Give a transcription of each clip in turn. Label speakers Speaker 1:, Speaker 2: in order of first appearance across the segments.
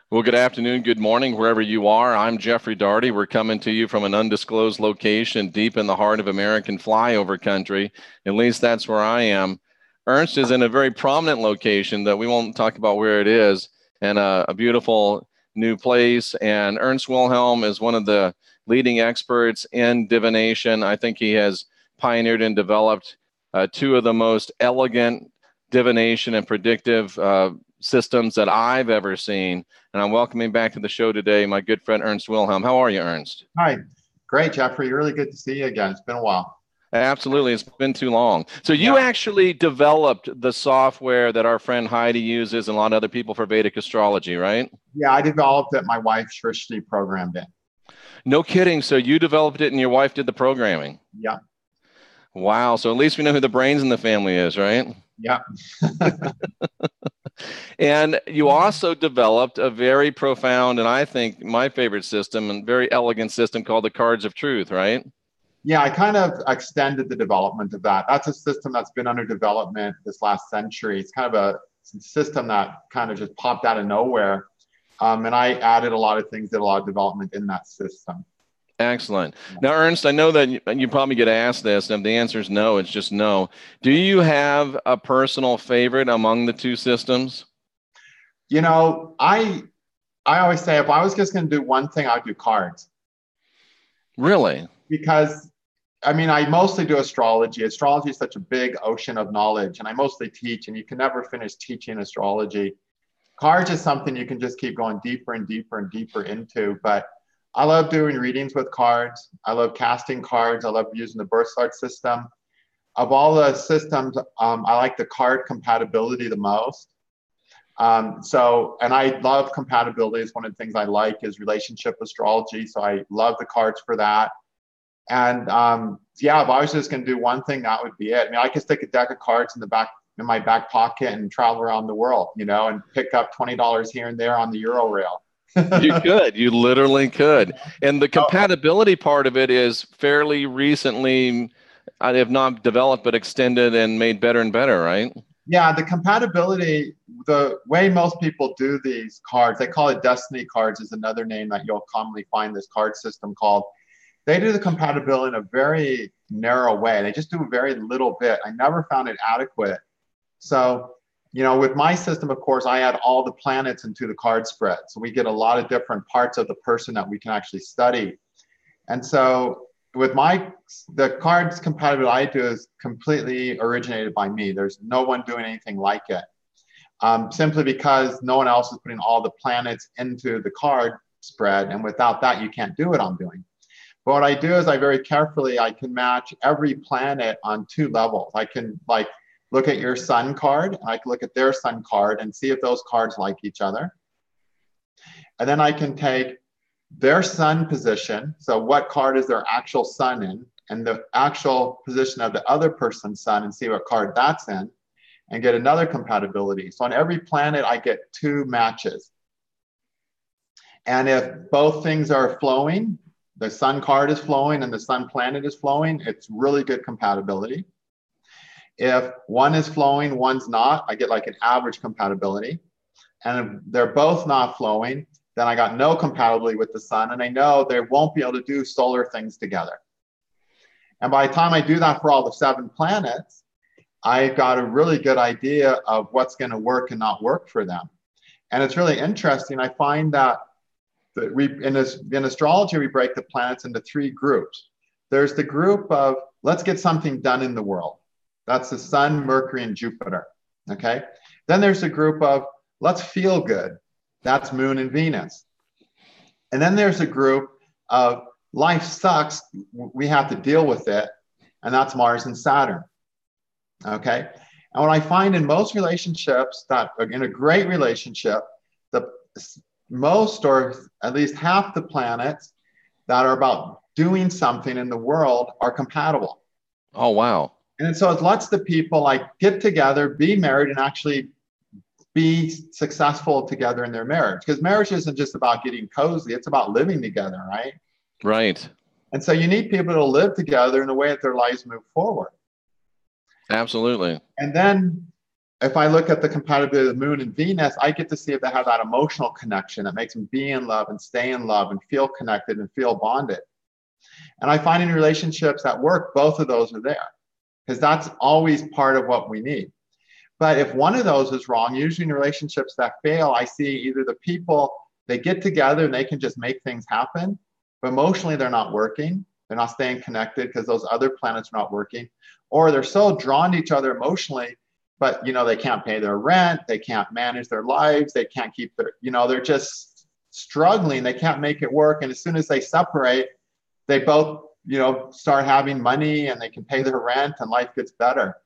Speaker 1: Well, good afternoon, good morning, wherever you are. I'm Jeffrey Daugherty. We're coming to you from an undisclosed location deep in the heart of American flyover country. At least that's where I am. Ernst is in a very prominent location that we won't talk about where it is, and a beautiful new place. And Ernst Wilhelm is one of the leading experts in divination. I think he has pioneered and developed two of the most elegant divination and predictive systems that I've ever seen. And I'm welcoming back to the show today my good friend Ernst Wilhelm. How are you, Ernst?
Speaker 2: Hi. Great, Jeffrey. Really good to see you again. It's been a while.
Speaker 1: Absolutely. It's been too long. So you
Speaker 2: Yeah.
Speaker 1: actually developed the software that our friend Heidi uses and a lot of other people for Vedic astrology, right?
Speaker 2: Yeah, I developed it. My wife, Shrishti, programmed it.
Speaker 1: No kidding. So you developed it and your wife did the programming.
Speaker 2: Yeah.
Speaker 1: Wow. So at least we know who the brains in the family is, right?
Speaker 2: Yeah.
Speaker 1: And you also developed a very profound, and I think my favorite system, and very elegant system called the Cards of Truth, right?
Speaker 2: Yeah, I kind of extended the development of that. That's a system that's been under development this last century. It's kind of a system that kind of just popped out of nowhere. And I added a lot of things, did a lot of development in that system.
Speaker 1: Excellent. Now, Ernst, I know that you probably get asked this, and if the answer is no, it's just no. Do you have a personal favorite among the two systems?
Speaker 2: You know, I always say if I was just going to do one thing, I'd do cards.
Speaker 1: Really?
Speaker 2: Because I mean, I mostly do astrology. Astrology is such a big ocean of knowledge, and I mostly teach, and you can never finish teaching astrology. Cards is something you can just keep going deeper and deeper and deeper into. But I love doing readings with cards. I love casting cards. I love using the birth chart system. Of all the systems, I like the card compatibility the most. And I love compatibility. It's one of the things I like is relationship astrology. So I love the cards for that. And yeah, if I was just going to do one thing, that would be it. I mean, I could stick a deck of cards in my back pocket and travel around the world, and pick up $20 here and there on the Euro rail.
Speaker 1: You could. You literally could. And the compatibility part of it is fairly recently, I have not developed, but extended and made better and better, right?
Speaker 2: Yeah, the compatibility, the way most people do these cards, they call it destiny cards, is another name that you'll commonly find this card system called. They do the compatibility in a very narrow way. They just do a very little bit. I never found it adequate. So, with my system, of course, I add all the planets into the card spread. So we get a lot of different parts of the person that we can actually study. And so with the cards compatibility I do is completely originated by me. There's no one doing anything like it. Simply because no one else is putting all the planets into the card spread. And without that, you can't do what I'm doing. But what I do is I can match every planet on two levels. I can look at your sun card, and I can look at their sun card and see if those cards like each other. And then I can take their sun position. So what card is their actual sun in, and the actual position of the other person's sun, and see what card that's in, and get another compatibility. So on every planet, I get two matches. And if both things are flowing, the sun card is flowing and the sun planet is flowing, it's really good compatibility. If one is flowing, one's not, I get like an average compatibility. And if they're both not flowing, then I got no compatibility with the sun, and I know they won't be able to do solar things together. And by the time I do that for all the 7 planets, I got a really good idea of what's going to work and not work for them. And it's really interesting. I find that in astrology, we break the planets into 3 groups. There's the group of, let's get something done in the world. That's the sun, Mercury, and Jupiter. Okay. Then there's a group of, let's feel good. That's Moon and Venus. And then there's a group of, life sucks. We have to deal with it. And that's Mars and Saturn. Okay. And what I find in most relationships, that in a great relationship, the most, or at least half the planets that are about doing something in the world are compatible.
Speaker 1: Oh, wow.
Speaker 2: And so it lets the people get together, be married, and actually be successful together in their marriage. Because marriage isn't just about getting cozy, it's about living together, right?
Speaker 1: Right.
Speaker 2: And so you need people to live together in a way that their lives move forward.
Speaker 1: Absolutely.
Speaker 2: And then if I look at the compatibility of the moon and Venus, I get to see if they have that emotional connection that makes them be in love and stay in love and feel connected and feel bonded. And I find in relationships that work, both of those are there, because that's always part of what we need. But if one of those is wrong, usually in relationships that fail, I see either the people, they get together and they can just make things happen, but emotionally they're not working. They're not staying connected because those other planets are not working. Or they're so drawn to each other emotionally, but they can't pay their rent, they can't manage their lives, they can't keep their, they're just struggling, they can't make it work. And as soon as they separate, they both, start having money and they can pay their rent and life gets better.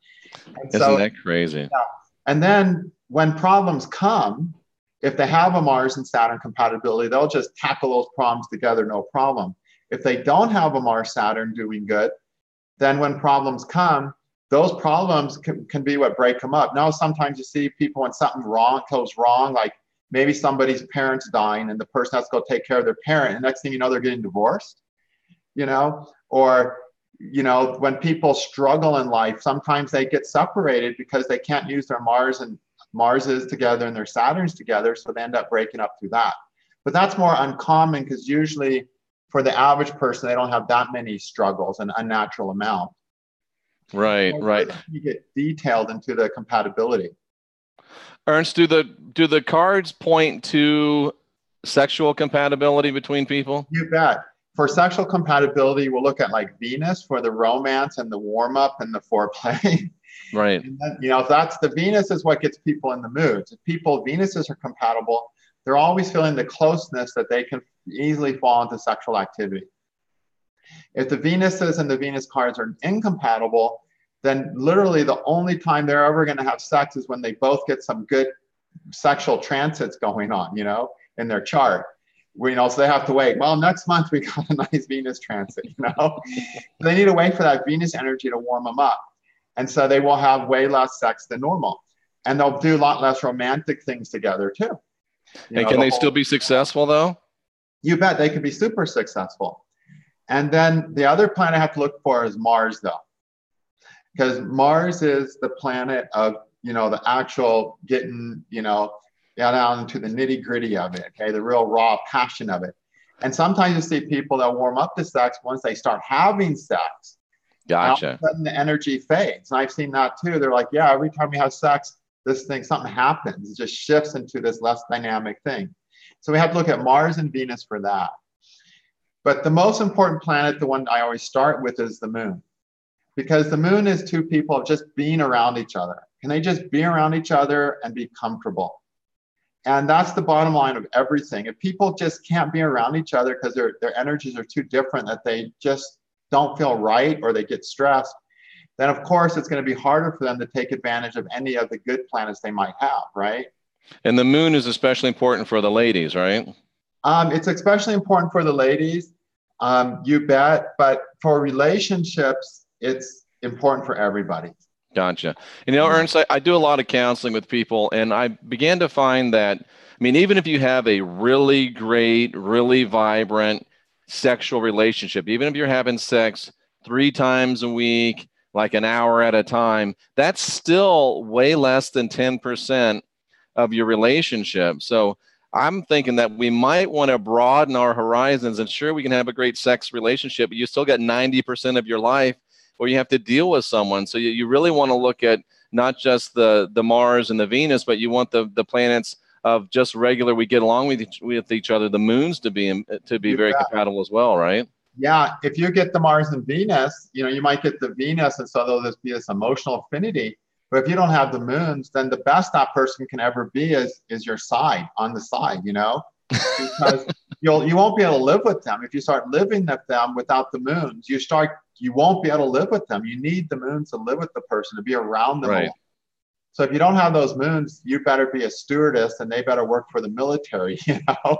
Speaker 2: And
Speaker 1: Isn't that crazy?
Speaker 2: Yeah. And then when problems come, if they have a Mars and Saturn compatibility, they'll just tackle those problems together, no problem. If they don't have a Mars Saturn doing good, then when problems come, those problems can be what break them up. Now, sometimes you see people when something goes wrong, like maybe somebody's parents dying and the person has to go take care of their parent, and next thing you know, they're getting divorced, or when people struggle in life, sometimes they get separated because they can't use their Marses together and their Saturns together, so they end up breaking up through that. But that's more uncommon because usually for the average person, they don't have that many struggles, an unnatural amount.
Speaker 1: Right, right.
Speaker 2: You get detailed into the compatibility.
Speaker 1: Ernst, do the cards point to sexual compatibility between people?
Speaker 2: You bet. For sexual compatibility, we'll look at like Venus for the romance and the warm up and the foreplay.
Speaker 1: Right.
Speaker 2: And then, if that's the Venus is what gets people in the mood. If Venuses are compatible, they're always feeling the closeness that they can easily fall into sexual activity. If the Venuses and the Venus cards are incompatible, then literally the only time they're ever going to have sex is when they both get some good sexual transits going on, in their chart. So they have to wait. Well, next month we got a nice Venus transit, They need to wait for that Venus energy to warm them up. And so they will have way less sex than normal. And they'll do a lot less romantic things together too.
Speaker 1: And can they still be successful though?
Speaker 2: You bet, they can be super successful. And then the other planet I have to look for is Mars though. Because Mars is the planet of, the actual getting, down into the nitty gritty of it, okay, the real raw passion of it. And sometimes you see people that warm up to sex once they start having sex.
Speaker 1: Gotcha.
Speaker 2: All of a sudden the energy fades. And I've seen that too. They're like, yeah, every time we have sex, something happens. It just shifts into this less dynamic thing. So we have to look at Mars and Venus for that. But the most important planet, the one I always start with, is the moon. Because the moon is two people just being around each other. Can they just be around each other and be comfortable? And that's the bottom line of everything. If people just can't be around each other because their energies are too different, that they just don't feel right or they get stressed, then of course it's going to be harder for them to take advantage of any of the good planets they might have, right?
Speaker 1: And the moon is especially important for the ladies, right?
Speaker 2: It's especially important for the ladies, you bet. But for relationships, it's important for everybody.
Speaker 1: Gotcha. Ernst, I do a lot of counseling with people, and I began to find that, even if you have a really great, really vibrant sexual relationship, even if you're having sex 3 times a week, like an hour at a time, that's still way less than 10% of your relationship. So I'm thinking that we might want to broaden our horizons, and sure, we can have a great sex relationship, but you still got 90% of your life where you have to deal with someone. So you really want to look at not just the Mars and the Venus, but you want the planets of just regular, we get along with each other, the moons to be very compatible as well, right?
Speaker 2: Yeah, if you get the Mars and Venus, you might get the Venus, and so there'll just be this emotional affinity. But if you don't have the moons, then the best that person can ever be is your side, on the side, because you won't be able to live with them. If you start living with them without the moons, you won't be able to live with them. You need the moons to live with the person, to be around them.
Speaker 1: Right.
Speaker 2: So if you don't have those moons, you better be a stewardess and they better work for the military,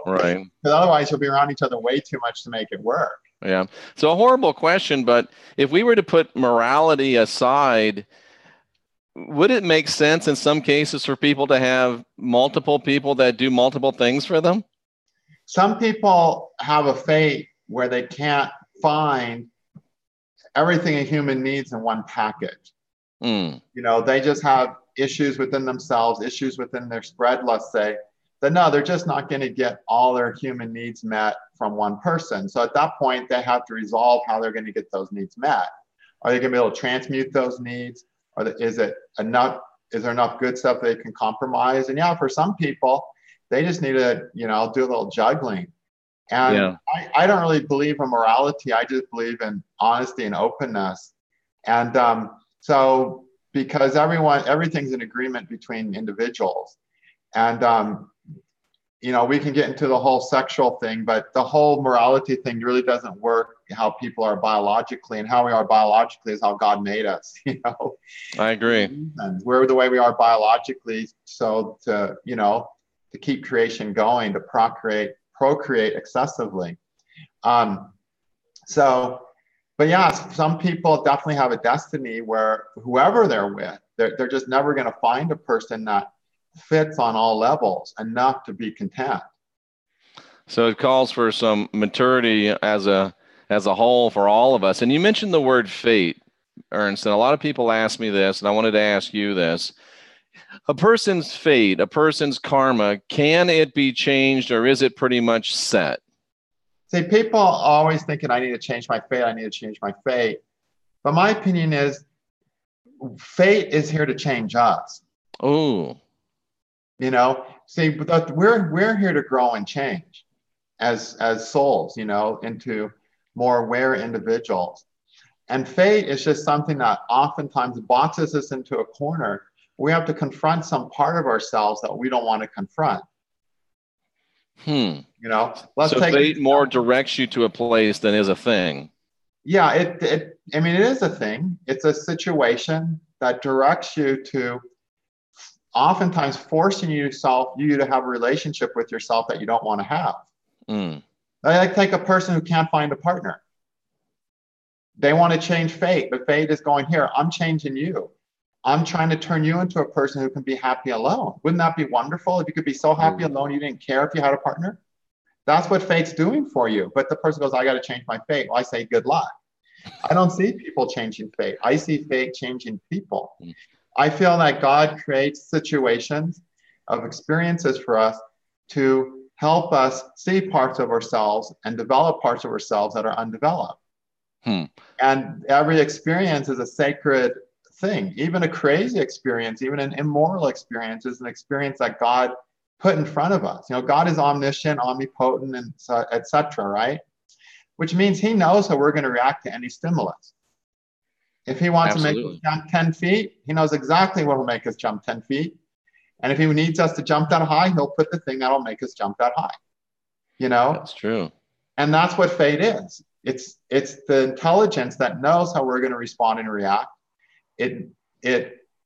Speaker 1: Right.
Speaker 2: Because otherwise you'll be around each other way too much to make it work.
Speaker 1: Yeah. So a horrible question, but if we were to put morality aside, would it make sense in some cases for people to have multiple people that do multiple things for them?
Speaker 2: Some people have a fate where they can't find everything a human needs in one package. They just have issues within themselves, issues within their spread, let's say, then no, they're just not going to get all their human needs met from one person. So at that point, they have to resolve how they're going to get those needs met. Are they going to be able to transmute those needs? Is there enough good stuff they can compromise? And yeah, for some people, they just need to, do a little juggling. And I don't really believe in morality. I just believe in honesty and openness. And so because everything's an agreement between individuals. And, we can get into the whole sexual thing, but the whole morality thing really doesn't work how people are biologically, and how we are biologically is how God made us,
Speaker 1: I agree.
Speaker 2: And we're the way we are biologically. So to keep creation going, to procreate excessively. But yeah, some people definitely have a destiny where whoever they're with, they're just never going to find a person that fits on all levels enough to be content.
Speaker 1: So it calls for some maturity as a whole for all of us. And you mentioned the word fate, Ernst, and a lot of people ask me this, and I wanted to ask you this. A person's fate, a person's karma, can it be changed, or is it pretty much set?
Speaker 2: See, people are always thinking, I need to change my fate, I need to change my fate. But my opinion is, fate is here to change us.
Speaker 1: Oh.
Speaker 2: See, we're here to grow and change as souls, into more aware individuals. And fate is just something that oftentimes boxes us into a corner. We have to confront some part of ourselves that we don't want to confront.
Speaker 1: So fate more directs you to a place than is a thing.
Speaker 2: Yeah, it is a thing. It's a situation that directs you to, oftentimes forcing you to have a relationship with yourself that you don't want to have. Like take a person who can't find a partner. They want to change fate, but fate is going, here, I'm changing you. I'm trying to turn you into a person who can be happy alone. Wouldn't that be wonderful if you could be so happy alone you didn't care if you had a partner? That's what fate's doing for you. But the person goes, I got to change my fate. Well, I say, good luck. I don't see people changing fate. I see fate changing people. I feel that God creates situations of experiences for us to help us see parts of ourselves and develop parts of ourselves that are undeveloped. And every experience is a sacred thing. Even a crazy experience, even an immoral experience, is an experience that God put in front of us. God is omniscient, omnipotent, and etc., right? Which means he knows how we're going to react to any stimulus. If he wants to make us jump 10 feet, he knows exactly what will make us jump 10 feet. And if he needs us to jump that high, he'll put the thing that'll make us jump that high.
Speaker 1: That's true.
Speaker 2: And that's what fate is. It's the intelligence that knows how we're going to respond and react. It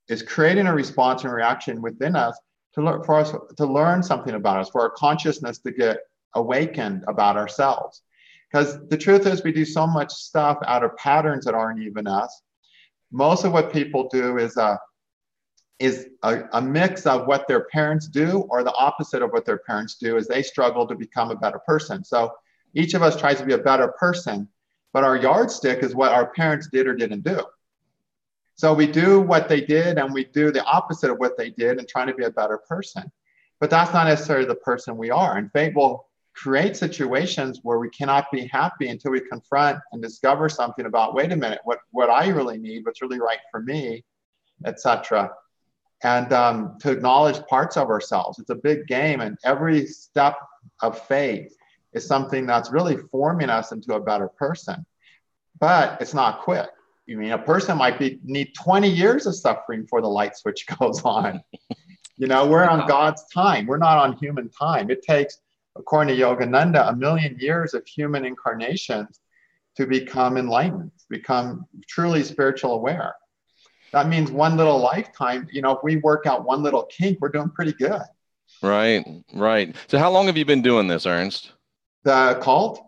Speaker 2: is creating a response and reaction within us for us to learn something about us, for our consciousness to get awakened about ourselves. Because the truth is, we do so much stuff out of patterns that aren't even us. Most of what people do is a mix of what their parents do, or the opposite of what their parents do, is they struggle to become a better person. So each of us tries to be a better person, but our yardstick is what our parents did or didn't do. So we do what they did, and we do the opposite of what they did and trying to be a better person. But that's not necessarily the person we are. And fate will create situations where we cannot be happy until we confront and discover something about, wait a minute, what I really need, what's really right for me, etc. And to acknowledge parts of ourselves. It's a big game, and every step of fate is something that's really forming us into a better person. But it's not quick. A person might need 20 years of suffering before the light switch goes on. We're on God's time. We're not on human time. It takes, according to Yogananda, 1 million years of human incarnations to become enlightened, become truly spiritual aware. That means one little lifetime. If we work out one little kink, we're doing pretty good.
Speaker 1: Right. So how long have you been doing this, Ernst?
Speaker 2: The cult?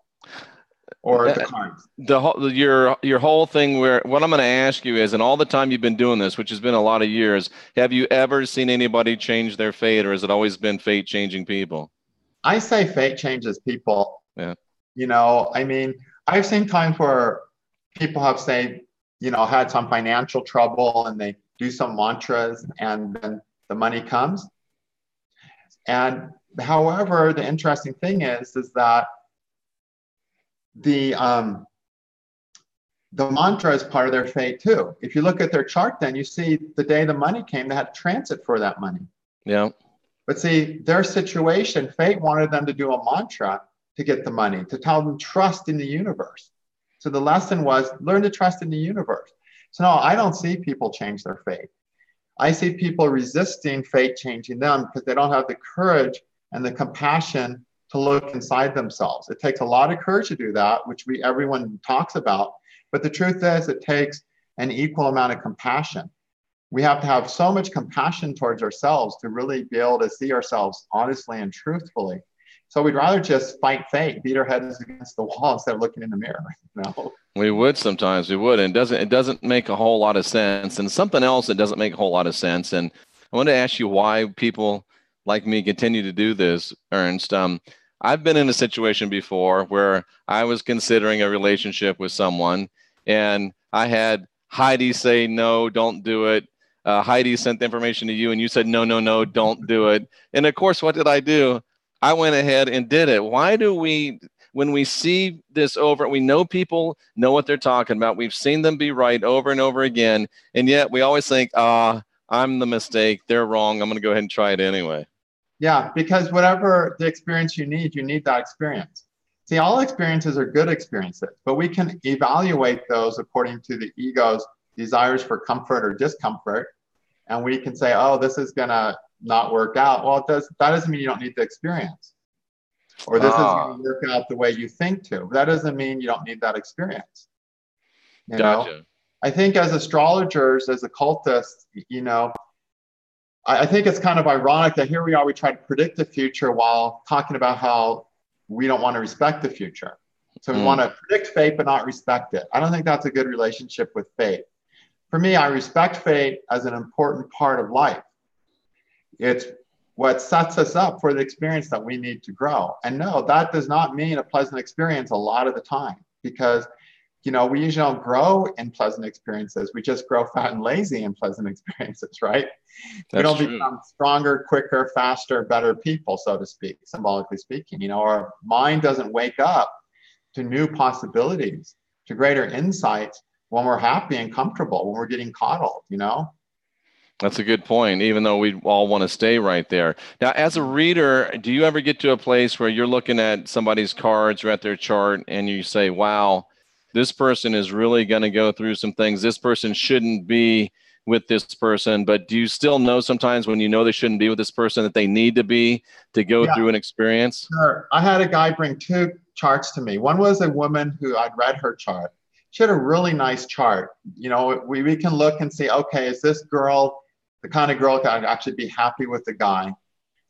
Speaker 2: Or the cards?
Speaker 1: Your whole thing, where what I'm going to ask you is, in all the time you've been doing this, which has been a lot of years, have you ever seen anybody change their fate, or has it always been fate changing people?
Speaker 2: I say fate changes people.
Speaker 1: Yeah.
Speaker 2: I've seen times where people have, say, had some financial trouble, and they do some mantras, and then the money comes. And however, the interesting thing is that the mantra is part of their fate too. If you look at their chart, then you see the day the money came, they had transit for that money.
Speaker 1: Yeah.
Speaker 2: But see, their situation, fate wanted them to do a mantra to get the money, to tell them trust in the universe. So the lesson was learn to trust in the universe. So no, I don't see people change their fate. I see people resisting fate changing them because they don't have the courage and the compassion to look inside themselves. It takes a lot of courage to do that, which everyone talks about. But the truth is, it takes an equal amount of compassion. We have to have so much compassion towards ourselves to really be able to see ourselves honestly and truthfully. So we'd rather just fight fate, beat our heads against the wall instead of looking in the mirror.
Speaker 1: We would sometimes, we would. And it doesn't make a whole lot of sense. And something else that doesn't make a whole lot of sense. And I want to ask you why people like me continue to do this, Ernst. I've been in a situation before where I was considering a relationship with someone, and I had Heidi say, no, don't do it. Heidi sent the information to you, and you said, no, no, no, don't do it. And of course, what did I do? I went ahead and did it. Why do we, when we see this over, we know people know what they're talking about. We've seen them be right over and over again. And yet we always think, I'm the mistake. They're wrong. I'm going to go ahead and try it anyway.
Speaker 2: Yeah, because whatever the experience you need that experience. See, all experiences are good experiences, but we can evaluate those according to the ego's desires for comfort or discomfort. And we can say, oh, this is going to not work out. Well, that doesn't mean you don't need the experience. Or this is going to work out the way you think to. That doesn't mean you don't need that experience. You know? I think as astrologers, as occultists, I think it's kind of ironic that here we are, we try to predict the future while talking about how we don't want to respect the future. So we want to predict fate, but not respect it. I don't think that's a good relationship with fate. For me, I respect fate as an important part of life. It's what sets us up for the experience that we need to grow. And no, that does not mean a pleasant experience a lot of the time, because we usually don't grow in pleasant experiences. We just grow fat and lazy in pleasant experiences, right? We don't become stronger, quicker, faster, better people, so to speak, symbolically speaking. Our mind doesn't wake up to new possibilities, to greater insights when we're happy and comfortable, when we're getting coddled,
Speaker 1: That's a good point, even though we all want to stay right there. Now, as a reader, do you ever get to a place where you're looking at somebody's cards or at their chart and you say, wow, this person is really going to go through some things. This person shouldn't be with this person. But do you still know sometimes when you know they shouldn't be with this person that they need to be to go through an experience?
Speaker 2: Sure. I had a guy bring two charts to me. One was a woman who I'd read her chart. She had a really nice chart. We can look and see, okay, is this girl the kind of girl that would actually be happy with the guy?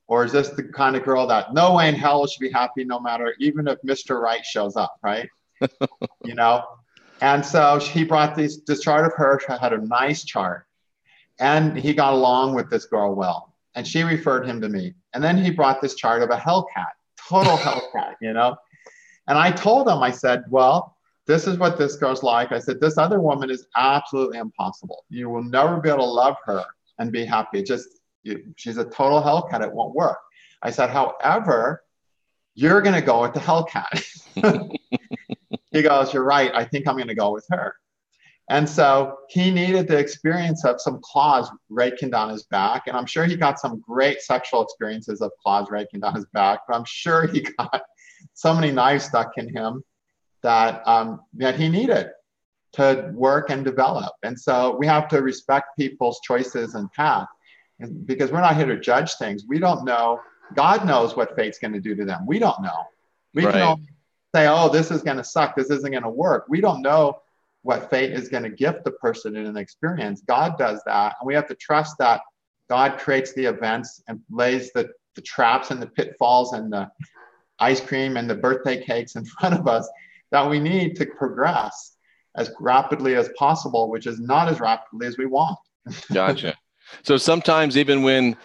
Speaker 2: Or is this the kind of girl that no way in hell should be happy no matter, even if Mr. Right shows up, right? And so he brought this chart of her. She had a nice chart, and he got along with this girl well, and she referred him to me. And then he brought this chart of a hellcat, total hellcat, and I told him, I said, well, this is what this girl's like. I said, this other woman is absolutely impossible. You will never be able to love her and be happy. She's a total hellcat. It won't work. I said, however, you're going to go with the hellcat. He goes, you're right. I think I'm going to go with her. And so he needed the experience of some claws raking down his back. And I'm sure he got some great sexual experiences of claws raking down his back. But I'm sure he got so many knives stuck in him that he needed to work and develop. And so we have to respect people's choices and path, because we're not here to judge things. We don't know. God knows what fate's going to do to them. We don't know. We can only say, oh, this is going to suck. This isn't going to work. We don't know what fate is going to gift the person in an experience. God does that. And we have to trust that God creates the events and lays the traps and the pitfalls and the ice cream and the birthday cakes in front of us that we need to progress as rapidly as possible, which is not as rapidly as we want.
Speaker 1: Gotcha. So sometimes even when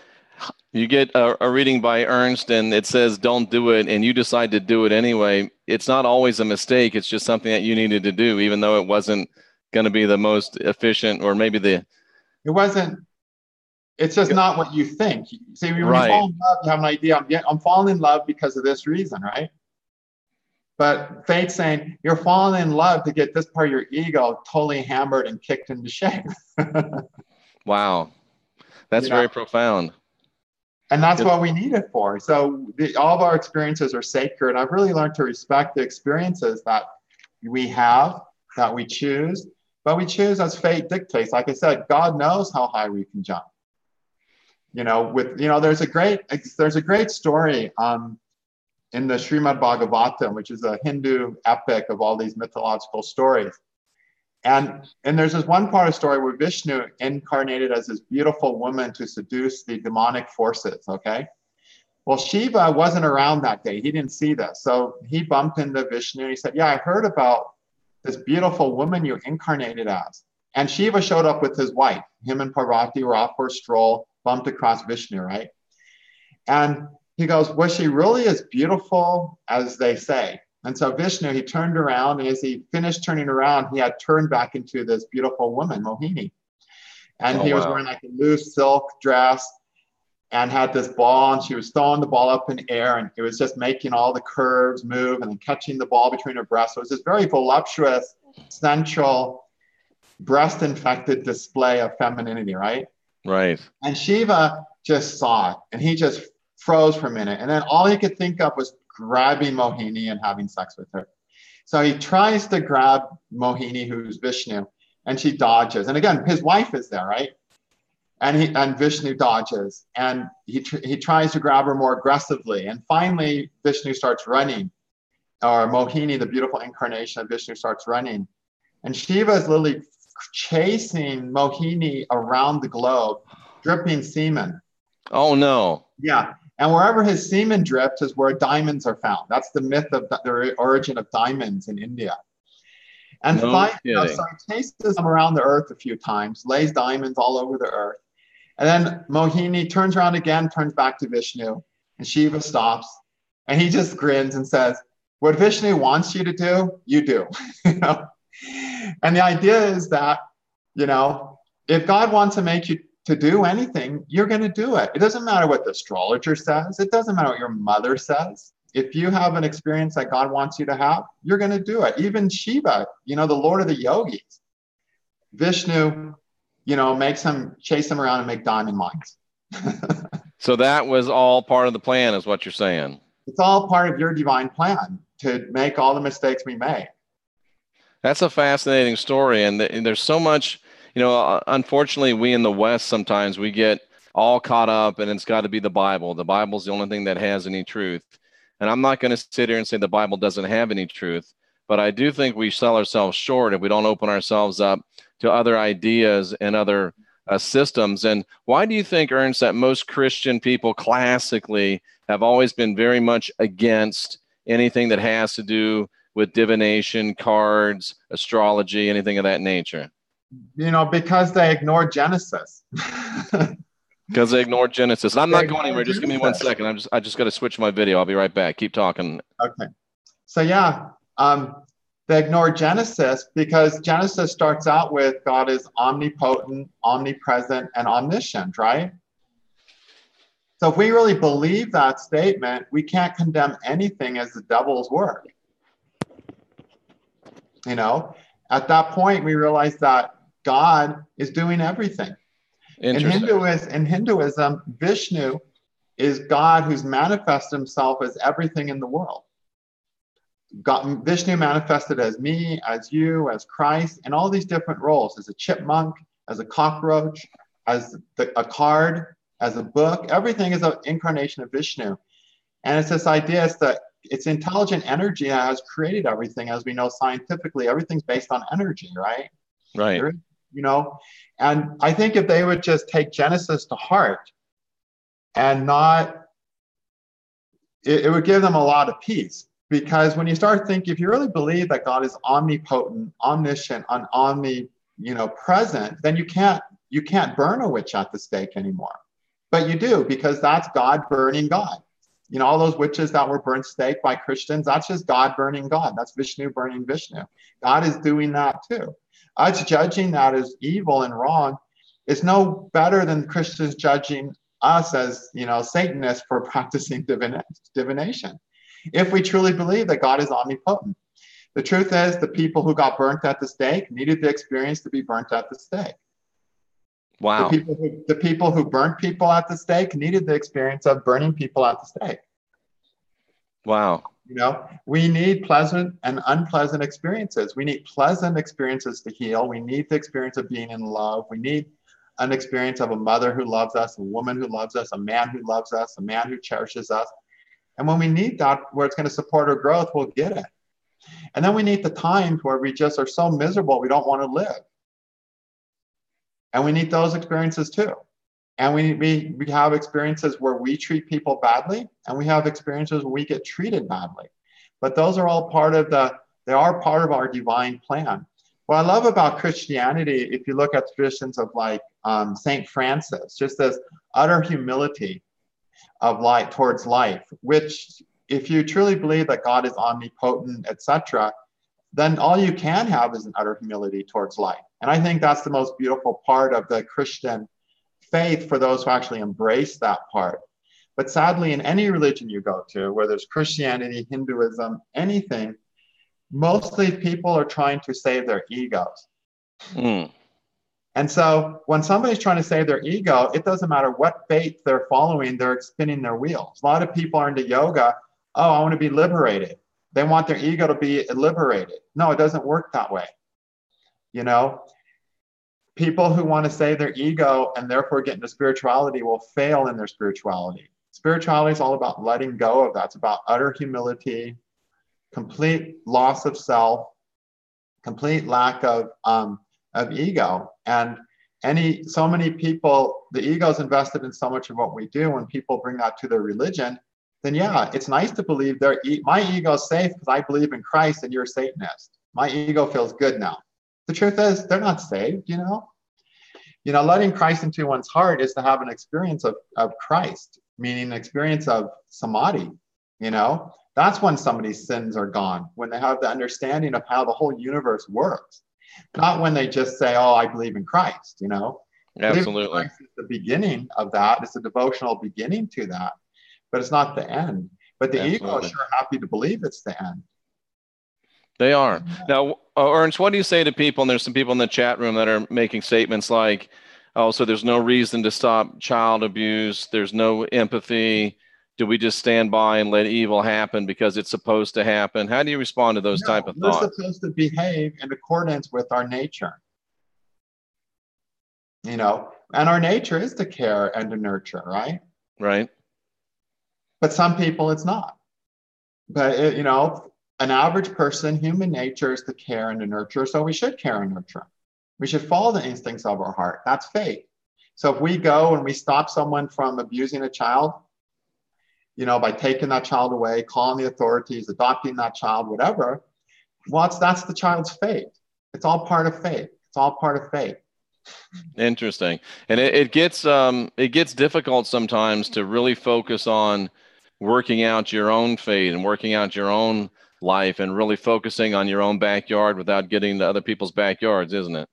Speaker 1: you get a reading by Ernst and it says don't do it and you decide to do it anyway, it's not always a mistake. It's just something that you needed to do, even though it wasn't going to be the most efficient or maybe the
Speaker 2: It wasn't, it's just not what you think. See, when you
Speaker 1: Right.
Speaker 2: fall in love, you have an idea, I'm falling in love because of this reason, right? But fate's saying, you're falling in love to get this part of your ego totally hammered and kicked into shape.
Speaker 1: Wow. That's
Speaker 2: You know,
Speaker 1: very profound.
Speaker 2: and that's what we need it for. So all of our experiences are sacred. I've really learned to respect the experiences that we have, that we choose, but we choose as fate dictates. Like I said, God knows how high we can jump. There's a great story in the Srimad Bhagavatam, which is a Hindu epic of all these mythological stories. And there's this one part of the story where Vishnu incarnated as this beautiful woman to seduce the demonic forces, okay? Well, Shiva wasn't around that day. He didn't see this. So he bumped into Vishnu and he said, yeah, I heard about this beautiful woman you incarnated as. And Shiva showed up with his wife. Him and Parvati were off for a stroll, bumped across Vishnu, right? And he goes, was she really as beautiful as they say? And so Vishnu, he turned around, and as he finished turning around, he had turned back into this beautiful woman, Mohini. And
Speaker 1: Oh,
Speaker 2: he was
Speaker 1: wow.
Speaker 2: wearing like a loose silk dress and had this ball, and she was throwing the ball up in air, and it was just making all the curves move and then catching the ball between her breasts. So it was this very voluptuous, sensual, breast-infected display of femininity, right?
Speaker 1: Right.
Speaker 2: And Shiva just saw it, and he just froze for a minute. And then all he could think of was grabbing Mohini and having sex with her. So he tries to grab Mohini, who's Vishnu, and she dodges. And again, his wife is there, right? And Vishnu dodges, and he tries to grab her more aggressively. And finally, Vishnu starts running, or Mohini, the beautiful incarnation of Vishnu, starts running. And Shiva is literally chasing Mohini around the globe, dripping semen.
Speaker 1: Oh, no.
Speaker 2: Yeah. And wherever his semen drips is where diamonds are found. That's the myth of the origin of diamonds in India. And
Speaker 1: No
Speaker 2: so
Speaker 1: kidding.
Speaker 2: he chases them around the earth a few times, lays diamonds all over the earth. And then Mohini turns around again, turns back to Vishnu, and Shiva stops. And he just grins and says, what Vishnu wants you to do, you do. And the idea is that, if God wants to make you to do anything, you're going to do it. It doesn't matter what the astrologer says. It doesn't matter what your mother says. If you have an experience that God wants you to have, you're going to do it. Even Shiva, the Lord of the yogis, Vishnu, makes him chase him around and make diamond mines.
Speaker 1: So that was all part of the plan, is what you're saying.
Speaker 2: It's all part of your divine plan to make all the mistakes we make.
Speaker 1: That's a fascinating story. And there's so much, unfortunately, we in the West, sometimes we get all caught up, and it's got to be the Bible. The Bible's the only thing that has any truth. And I'm not going to sit here and say the Bible doesn't have any truth, but I do think we sell ourselves short if we don't open ourselves up to other ideas and other systems. And why do you think, Ernst, that most Christian people classically have always been very much against anything that has to do with divination, cards, astrology, anything of that nature?
Speaker 2: Because they ignored Genesis.
Speaker 1: Because they ignored Genesis. And I'm not going anywhere.
Speaker 2: Genesis.
Speaker 1: Just give me 1 second. I just got to switch my video. I'll be right back. Keep talking.
Speaker 2: Okay. So yeah, they ignored Genesis because Genesis starts out with God is omnipotent, omnipresent, and omniscient, right? So if we really believe that statement, we can't condemn anything as the devil's work. At that point, we realize that God is doing everything. In Hinduism, Vishnu is God who's manifested himself as everything in the world. Vishnu manifested as me, as you, as Christ, in all these different roles, as a chipmunk, as a cockroach, as a card, as a book. Everything is an incarnation of Vishnu. And it's this idea it's intelligent energy that has created everything. As we know scientifically, everything's based on energy, right?
Speaker 1: Right.
Speaker 2: And I think if they would just take Genesis to heart and it would give them a lot of peace. Because when you start thinking, if you really believe that God is omnipotent, omniscient, and present, then you can't burn a witch at the stake anymore. But you do, because that's God burning God. All those witches that were burned stake by Christians, that's just God burning God. That's Vishnu burning Vishnu. God is doing that too. Us judging that as evil and wrong It's no better than Christians judging us as, Satanists for practicing divination. If we truly believe that God is omnipotent. The truth is, the people who got burnt at the stake needed the experience to be burnt at the stake.
Speaker 1: Wow.
Speaker 2: The people who burnt people at the stake needed the experience of burning people at the stake.
Speaker 1: Wow.
Speaker 2: We need pleasant and unpleasant experiences. We need pleasant experiences to heal. We need the experience of being in love. We need an experience of a mother who loves us, a woman who loves us, a man who loves us, a man who cherishes us. And when we need that, where it's going to support our growth, we'll get it. And then we need the times where we just are so miserable, we don't want to live. And we need those experiences too. And we have experiences where we treat people badly, and we have experiences where we get treated badly. But those are all part of our divine plan. What I love about Christianity, if you look at traditions of like St. Francis, just this utter humility of life towards life, which if you truly believe that God is omnipotent, etc., then all you can have is an utter humility towards life. And I think that's the most beautiful part of the Christian faith for those who actually embrace that part. But sadly, in any religion you go to, whether it's Christianity, Hinduism, anything, mostly people are trying to save their egos. And so when somebody's trying to save their ego, it doesn't matter what faith they're following, they're spinning their wheels. A lot of people are into yoga. Oh, I want to be liberated. They want their ego to be liberated. No, it doesn't work that way. People who want to save their ego and therefore get into spirituality will fail in their spirituality. Spirituality is all about letting go of that. It's about utter humility, complete loss of self, complete lack of ego. And so many people, the ego is invested in so much of what we do. When people bring that to their religion, then yeah, it's nice to believe my ego is safe because I believe in Christ and you're a Satanist. My ego feels good now. The truth is, they're not saved, letting Christ into one's heart is to have an experience of Christ, meaning an experience of samadhi, That's when somebody's sins are gone, when they have the understanding of how the whole universe works. Not when they just say, oh, I believe in Christ,
Speaker 1: Absolutely.
Speaker 2: Christ is the beginning of that. It's a devotional beginning to that, but it's not the end. But the ego is sure happy to believe it's the end.
Speaker 1: They are. Now, Ernst, what do you say to people, and there's some people in the chat room that are making statements like, oh, so there's no reason to stop child abuse, there's no empathy, do we just stand by and let evil happen because it's supposed to happen? How do you respond to those type of thoughts?
Speaker 2: We're supposed to behave in accordance with our nature. And our nature is to care and to nurture, right?
Speaker 1: Right.
Speaker 2: But some people it's not. But, an average person, human nature is to care and to nurture, so we should care and nurture. We should follow the instincts of our heart. That's faith. So if we go and we stop someone from abusing a child, by taking that child away, calling the authorities, adopting that child, whatever, well, that's the child's fate. It's all part of faith. It's all part of faith.
Speaker 1: Interesting. And it gets difficult sometimes to really focus on working out your own fate and working out your own life and really focusing on your own backyard without getting to other people's backyards, isn't it?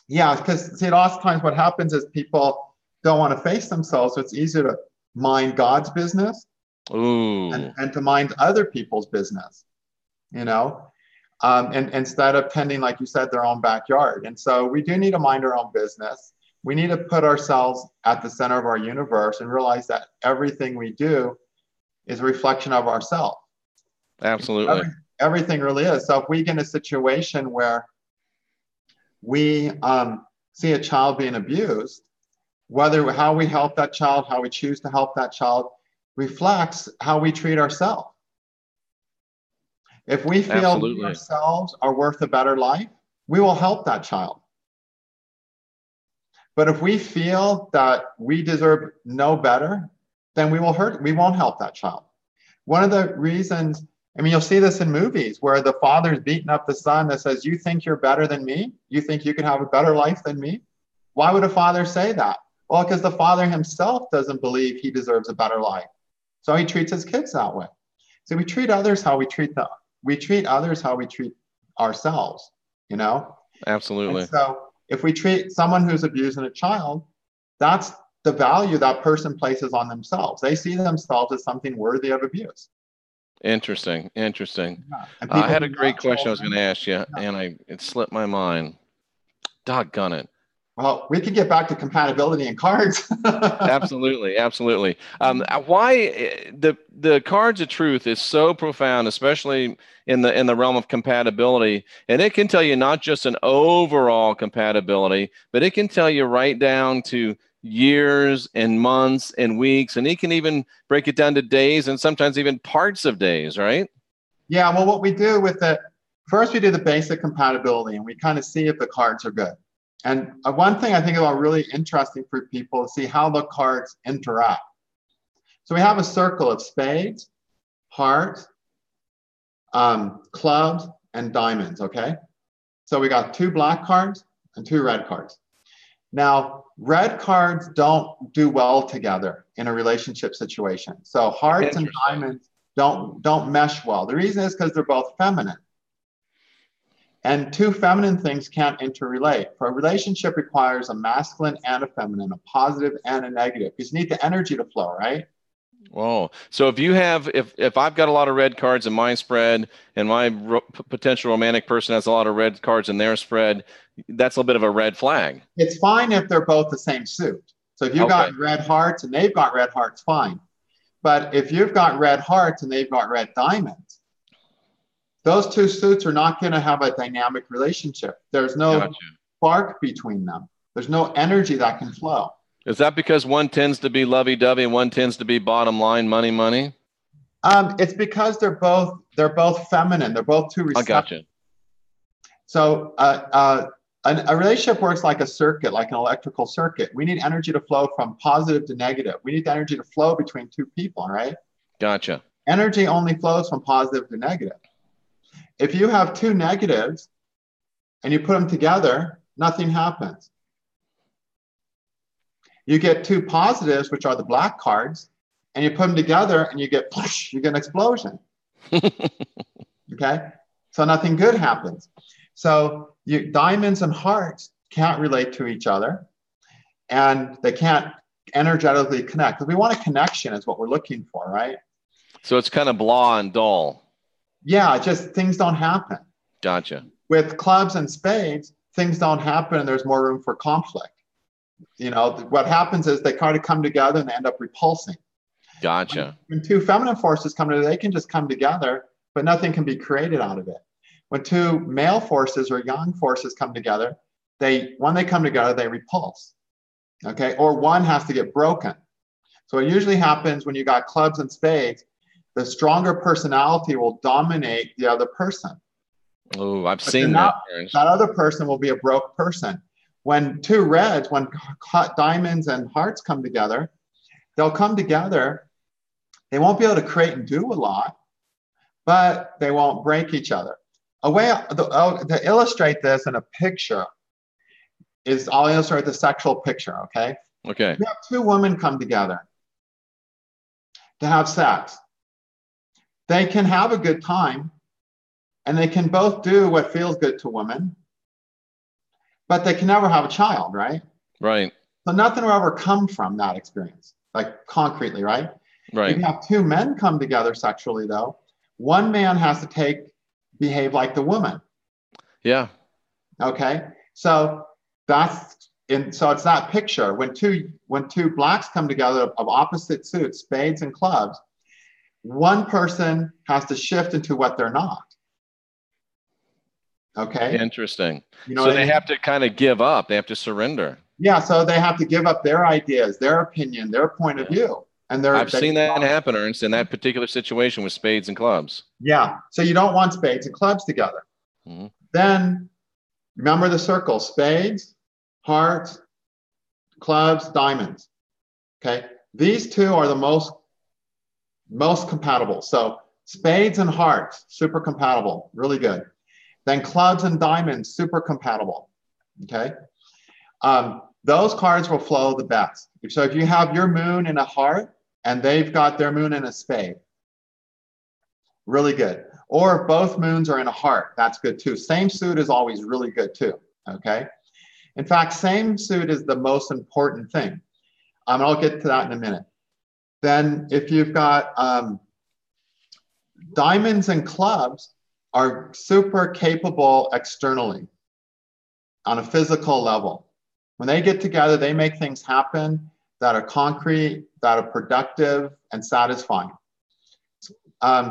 Speaker 2: Yeah, because a lot of times what happens is people don't want to face themselves, so it's easier to mind God's business and to mind other people's business, and instead of tending, like you said, their own backyard. And so we do need to mind our own business. We need to put ourselves at the center of our universe and realize that everything we do is a reflection of ourselves.
Speaker 1: Absolutely.
Speaker 2: Everything really is. So if we get in a situation where we see a child being abused, how we help that child, how we choose to help that child, reflects how we treat ourselves. If we feel we ourselves are worth a better life, we will help that child. But if we feel that we deserve no better, then we won't help that child. One of the reasons, you'll see this in movies where the father's beating up the son that says, you think you're better than me? You think you can have a better life than me? Why would a father say that? Well, because the father himself doesn't believe he deserves a better life. So he treats his kids that way. So we treat others how we treat others how we treat ourselves,
Speaker 1: Absolutely.
Speaker 2: And so if we treat someone who's abusing a child, that's the value that person places on themselves. They see themselves as something worthy of abuse.
Speaker 1: Interesting. Interesting.
Speaker 2: Yeah. And
Speaker 1: I
Speaker 2: people
Speaker 1: had
Speaker 2: who
Speaker 1: a great
Speaker 2: love
Speaker 1: question I was going to
Speaker 2: children,
Speaker 1: ask you,
Speaker 2: yeah.
Speaker 1: and it slipped my mind. Doggone it.
Speaker 2: Well, we can get back to compatibility and cards.
Speaker 1: Absolutely, absolutely. Why the cards of truth is so profound, especially in the realm of compatibility, and it can tell you not just an overall compatibility, but it can tell you right down to years and months and weeks, and it can even break it down to days and sometimes even parts of days, right?
Speaker 2: Yeah, well, what we do with it, first we do the basic compatibility and we kind of see if the cards are good. And one thing I think about really interesting for people is see how the cards interact. So we have a circle of spades, hearts, clubs, and diamonds, okay? So we got 2 black cards and 2 red cards. Now, red cards don't do well together in a relationship situation. So hearts and diamonds don't mesh well. The reason is because they're both feminine. And 2 feminine things can't interrelate. For a relationship requires a masculine and a feminine, a positive and a negative, because you need the energy to flow, right?
Speaker 1: Whoa. So if I've got a lot of red cards in my spread and my potential romantic person has a lot of red cards in their spread, that's a bit of a red flag.
Speaker 2: It's fine if they're both the same suit. So if you've got red hearts and they've got red hearts, fine. But if you've got red hearts and they've got red diamonds, those 2 suits are not going to have a dynamic relationship. There's no spark between them. There's no energy that can flow.
Speaker 1: Is that because one tends to be lovey-dovey and one tends to be bottom line, money, money?
Speaker 2: It's because they're both feminine. They're both too receptive.
Speaker 1: I gotcha.
Speaker 2: So a relationship works like a circuit, like an electrical circuit. We need energy to flow from positive to negative. We need the energy to flow between 2 people, right?
Speaker 1: Gotcha.
Speaker 2: Energy only flows from positive to negative. If you have 2 negatives and you put them together, nothing happens. You get 2 positives, which are the black cards, and you put them together and you get an explosion. Okay? So nothing good happens. So diamonds and hearts can't relate to each other and they can't energetically connect. We want a connection is what we're looking for, right?
Speaker 1: So it's kind of blah and dull.
Speaker 2: Yeah, just things don't happen.
Speaker 1: Gotcha.
Speaker 2: With clubs and spades, things don't happen and there's more room for conflict. You know, what happens is they kind of come together and they end up repulsing.
Speaker 1: Gotcha.
Speaker 2: When 2 feminine forces come together, they can just come together, but nothing can be created out of it. When 2 male forces or young forces come together, when they come together, they repulse. Okay, or one has to get broken. So it usually happens when you got clubs and spades, the stronger personality will dominate the other person.
Speaker 1: Oh, I've seen that.
Speaker 2: That other person will be a broke person. When 2 reds, when diamonds and hearts come together, they'll come together. They won't be able to create and do a lot, but they won't break each other. A way to illustrate this in a picture is I'll illustrate the sexual picture, okay?
Speaker 1: Okay.
Speaker 2: You have 2 women come together to have sex. They can have a good time and they can both do what feels good to women, but they can never have a child, right?
Speaker 1: Right.
Speaker 2: So nothing will ever come from that experience, like concretely, right?
Speaker 1: Right.
Speaker 2: If you have 2 men come together sexually, though, one man has to behave like the woman.
Speaker 1: Yeah.
Speaker 2: Okay. So so it's that picture. When two blacks come together of opposite suits, spades and clubs, one person has to shift into what they're not. Okay.
Speaker 1: Interesting.
Speaker 2: You know
Speaker 1: so
Speaker 2: what
Speaker 1: they
Speaker 2: I mean?
Speaker 1: have to kind of give up. They have to surrender.
Speaker 2: Yeah. So they have to give up their ideas, their opinion, their point of view. And
Speaker 1: I've seen that happen, Ernst, in that particular situation with spades and clubs.
Speaker 2: Yeah. So you don't want spades and clubs together.
Speaker 1: Mm-hmm.
Speaker 2: Then remember the circle: spades, hearts, clubs, diamonds. Okay. These 2 are the most compatible. So spades and hearts, super compatible, really good. Then clubs and diamonds, super compatible. Okay. Those cards will flow the best. So if you have your moon in a heart and they've got their moon in a spade, really good. Or if both moons are in a heart, that's good too. Same suit is always really good too. Okay. In fact, same suit is the most important thing. I'll get to that in a minute. Then if you've got diamonds and clubs are super capable externally on a physical level. When they get together, they make things happen that are concrete, that are productive and satisfying.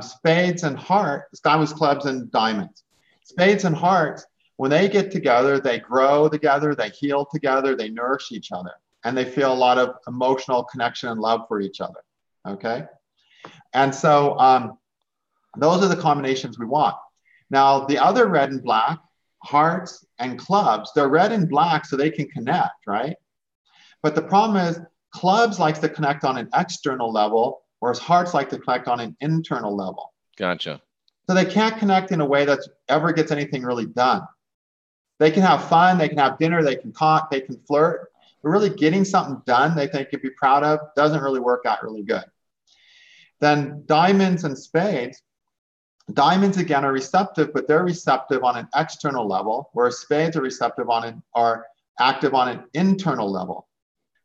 Speaker 2: Spades and hearts, diamonds, clubs, and diamonds. Spades and hearts, when they get together, they grow together, they heal together, they nourish each other, and they feel a lot of emotional connection and love for each other, okay? And so those are the combinations we want. Now, the other red and black, hearts and clubs, they're red and black so they can connect, right? But the problem is clubs likes to connect on an external level, whereas hearts like to connect on an internal level.
Speaker 1: Gotcha.
Speaker 2: So they can't connect in a way that ever gets anything really done. They can have fun, they can have dinner, they can talk, they can flirt, but really getting something done they think you'd be proud of doesn't really work out really good. Then diamonds and spades. Diamonds, again, are receptive, but they're receptive on an external level, whereas spades are active on an internal level.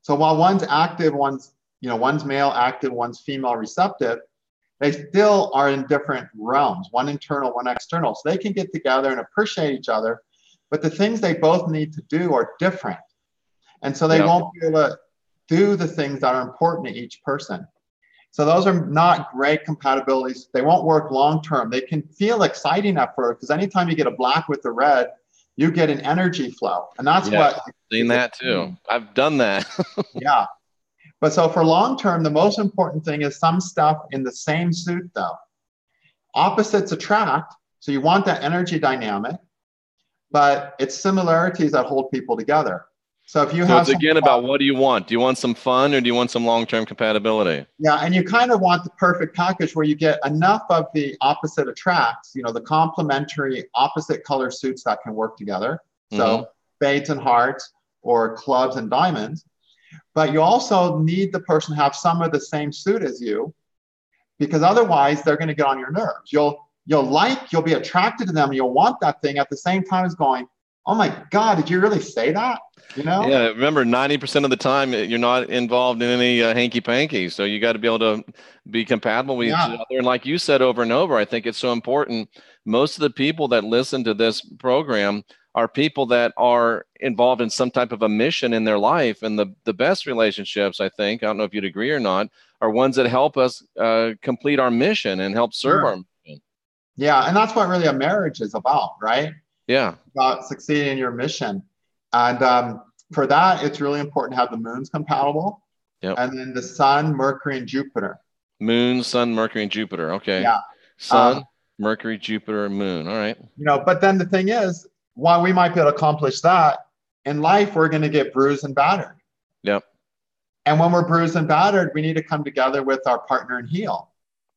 Speaker 2: So while one's active, one's male active, one's female receptive, they still are in different realms, one internal, one external. So they can get together and appreciate each other, but the things they both need to do are different. And so they won't be able to do the things that are important to each person. So those are not great compatibilities. They won't work long-term. They can feel exciting at first, because anytime you get a black with the red, you get an energy flow. And that's what...
Speaker 1: I've seen that too. I've done that.
Speaker 2: Yeah. But so for long-term, the most important thing is some stuff in the same suit though. Opposites attract. So you want that energy dynamic, but it's similarities that hold people together. So if you have
Speaker 1: it's again about what do you want? Do you want some fun or do you want some long-term compatibility? Yeah,
Speaker 2: and you kind of want the perfect package where you get enough of the opposite attracts, the complementary opposite color suits that can work together. So spades and hearts or clubs and diamonds. But you also need the person to have some of the same suit as you, because otherwise they're going to get on your nerves. You'll be attracted to them. You'll want that thing at the same time as going, oh my God, did you really say that?
Speaker 1: Yeah, remember 90% of the time you're not involved in any hanky-panky. So you got to be able to be compatible with each other. And like you said over and over, I think it's so important. Most of the people that listen to this program are people that are involved in some type of a mission in their life. And the best relationships, I think, I don't know if you'd agree or not, are ones that help us complete our mission and help serve our mission.
Speaker 2: Yeah, and that's what really a marriage is about, right?
Speaker 1: Yeah.
Speaker 2: About succeeding in your mission. And for that, it's really important to have the moons compatible.
Speaker 1: Yep.
Speaker 2: And then the sun, Mercury, and Jupiter.
Speaker 1: Moon, sun, Mercury, and Jupiter. Okay.
Speaker 2: Yeah.
Speaker 1: Sun, Mercury, Jupiter, moon. All right.
Speaker 2: But then the thing is, while we might be able to accomplish that, in life, we're going to get bruised and battered.
Speaker 1: Yep.
Speaker 2: And when we're bruised and battered, we need to come together with our partner and heal.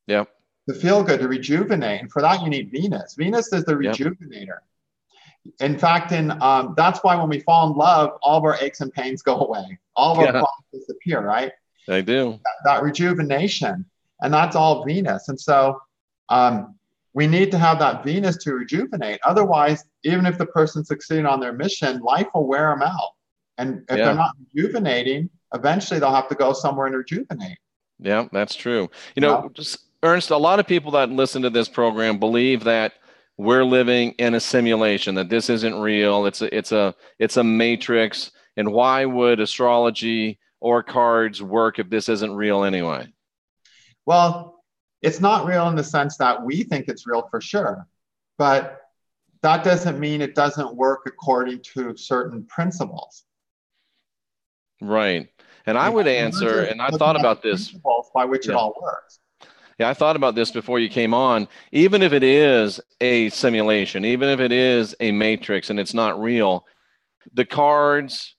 Speaker 1: Yep.
Speaker 2: To feel good, to rejuvenate. And for that, you need Venus. Venus is the rejuvenator. In fact, that's why when we fall in love, all of our aches and pains go away. All of our problems disappear, right?
Speaker 1: They do.
Speaker 2: That rejuvenation. And that's all Venus. And so we need to have that Venus to rejuvenate. Otherwise, even if the person's succeeding on their mission, life will wear them out. And if they're not rejuvenating, eventually they'll have to go somewhere and rejuvenate.
Speaker 1: Yeah, that's true. Ernst, a lot of people that listen to this program believe that we're living in a simulation, that this isn't real. It's a matrix. And why would astrology or cards work if this isn't real anyway?
Speaker 2: Well, it's not real in the sense that we think it's real for sure, but that doesn't mean it doesn't work according to certain principles.
Speaker 1: Right. And I would answer, and I thought about this.
Speaker 2: Principles by which it all works.
Speaker 1: Yeah, I thought about this before you came on. Even if it is a simulation, even if it is a matrix and it's not real, the cards,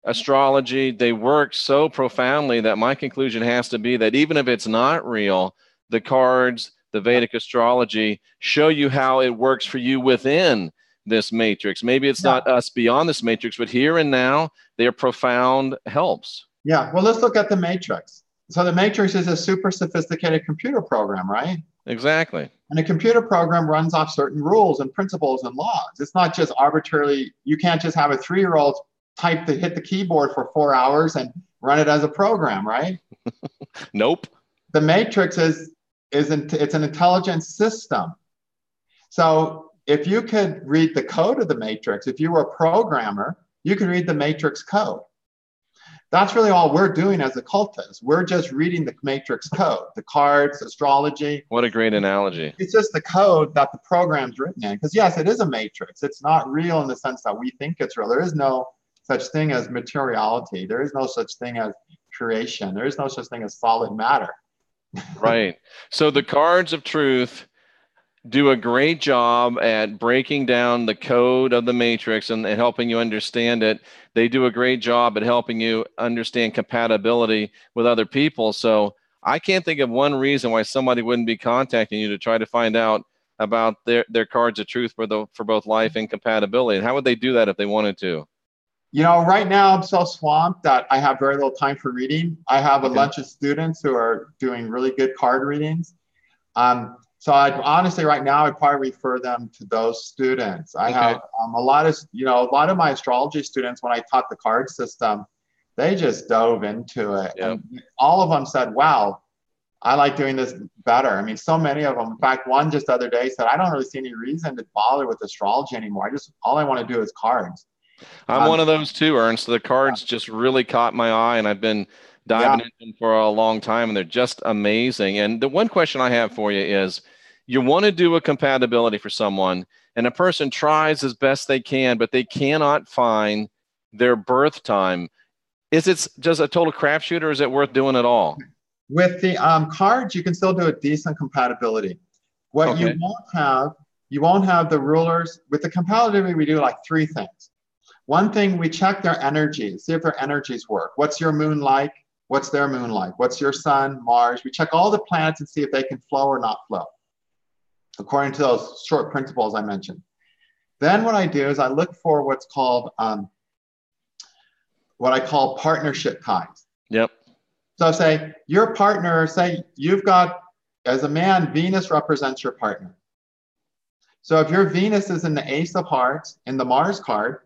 Speaker 1: astrology, they work so profoundly that my conclusion has to be that even if it's not real, the cards, the Vedic astrology show you how it works for you within this matrix. Maybe it's not us beyond this matrix, but here and now, they're profound helps.
Speaker 2: Yeah, well, let's look at the matrix. So the matrix is a super sophisticated computer program, right?
Speaker 1: Exactly.
Speaker 2: And a computer program runs off certain rules and principles and laws. It's not just arbitrarily, you can't just have a 3-year-old hit the keyboard for 4 hours and run it as a program, right?
Speaker 1: Nope.
Speaker 2: The matrix it's an intelligent system. So if you could read the code of the matrix, if you were a programmer, you could read the matrix code. That's really all we're doing as occultists. We're just reading the matrix code, the cards, astrology.
Speaker 1: What a great analogy.
Speaker 2: It's just the code that the program's written in. Because yes, it is a matrix. It's not real in the sense that we think it's real. There is no such thing as materiality. There is no such thing as creation. There is no such thing as solid matter.
Speaker 1: Right. So the cards of truth do a great job at breaking down the code of the matrix and helping you understand it. They do a great job at helping you understand compatibility with other people. So I can't think of one reason why somebody wouldn't be contacting you to try to find out about their cards of truth for both life and compatibility. And how would they do that if they wanted to?
Speaker 2: You know, right now I'm so swamped that I have very little time for reading. I have a bunch of students who are doing really good card readings. So honestly, right now, I'd probably refer them to those students. I have a lot of my astrology students, when I taught the card system, they just dove into it. Yep. And all of them said, wow, I like doing this better. I mean, so many of them. In fact, one just the other day said, I don't really see any reason to bother with astrology anymore. All I want to do is cards.
Speaker 1: I'm one of those too, Ernst. The cards just really caught my eye, and I've been diving into them for a long time, and they're just amazing. And the one question I have for you is, you want to do a compatibility for someone, and a person tries as best they can, but they cannot find their birth time. Is it just a total crapshoot, or is it worth doing at all?
Speaker 2: With the cards, you can still do a decent compatibility. What you won't have the rulers. With the compatibility, we do like 3 things. One thing, we check their energies, see if their energies work. What's your moon like? What's their moon like? What's your sun, Mars? We check all the planets and see if they can flow or not flow, according to those short principles I mentioned. Then what I do is I look for what's called, what I call partnership ties.
Speaker 1: Yep.
Speaker 2: So say your partner, say you've got, as a man, Venus represents your partner. So if your Venus is in the Ace of Hearts, in the Mars card,